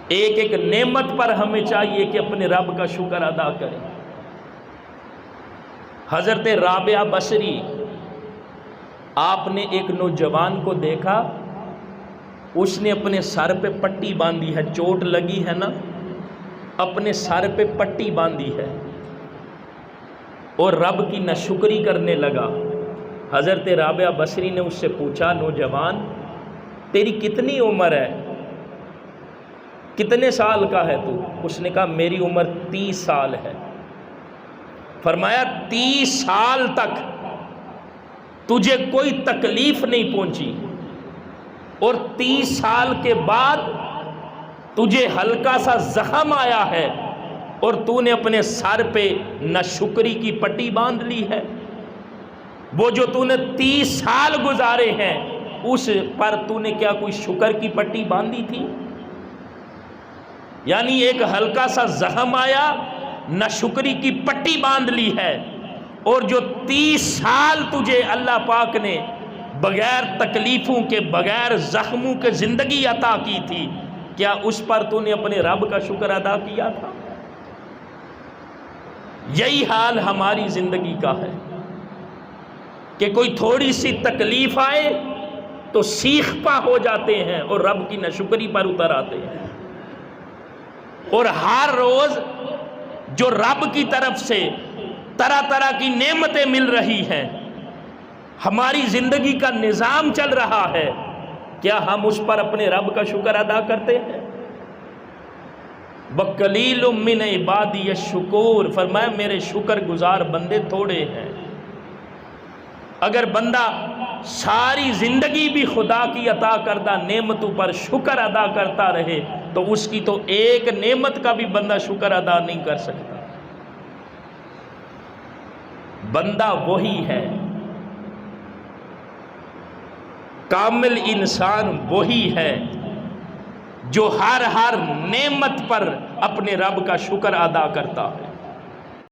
ایک ایک نعمت پر ہمیں چاہیے کہ اپنے رب کا شکر ادا کریں۔ حضرت رابعہ بصری، آپ نے ایک نوجوان کو دیکھا، اس نے اپنے سر پہ پٹی باندھی ہے، چوٹ لگی ہے نا، اپنے سر پہ پٹی باندھی ہے اور رب کی ناشکری کرنے لگا۔ حضرت رابعہ بصری نے اس سے پوچھا، نوجوان تیری کتنی عمر ہے، کتنے سال کا ہے تو؟ اس نے کہا میری عمر 30 سال ہے۔ فرمایا 30 سال تک تجھے کوئی تکلیف نہیں پہنچی اور 30 سال کے بعد تجھے ہلکا سا زخم آیا ہے اور تو نے اپنے سر پہ ناشکری کی پٹی باندھ لی ہے۔ وہ جو تو نے 30 سال گزارے ہیں اس پر تو نے کیا کوئی شکر کی پٹی باندھی تھی؟ یعنی ایک ہلکا سا زخم آیا، ناشکری کی پٹی باندھ لی ہے، اور جو 30 سال تجھے اللہ پاک نے بغیر تکلیفوں کے، بغیر زخموں کے زندگی عطا کی تھی، کیا اس پر تو نے اپنے رب کا شکر ادا کیا تھا؟ یہی حال ہماری زندگی کا ہے کہ کوئی تھوڑی سی تکلیف آئے تو سیخ پا ہو جاتے ہیں اور رب کی ناشکری پر اتر آتے ہیں، اور ہر روز جو رب کی طرف سے طرح طرح کی نعمتیں مل رہی ہیں، ہماری زندگی کا نظام چل رہا ہے، کیا ہم اس پر اپنے رب کا شکر ادا کرتے ہیں؟ وَقَلِيلٌ مِّنْ عِبَادِيَ الشُّكُورُ، فرمایا میرے شکر گزار بندے تھوڑے ہیں۔ اگر بندہ ساری زندگی بھی خدا کی عطا کردہ نعمتوں پر شکر ادا کرتا رہے تو اس کی تو ایک نعمت کا بھی بندہ شکر ادا نہیں کر سکتا۔ بندہ وہی ہے، کامل انسان وہی ہے جو ہر نعمت پر اپنے رب کا شکر ادا کرتا ہے۔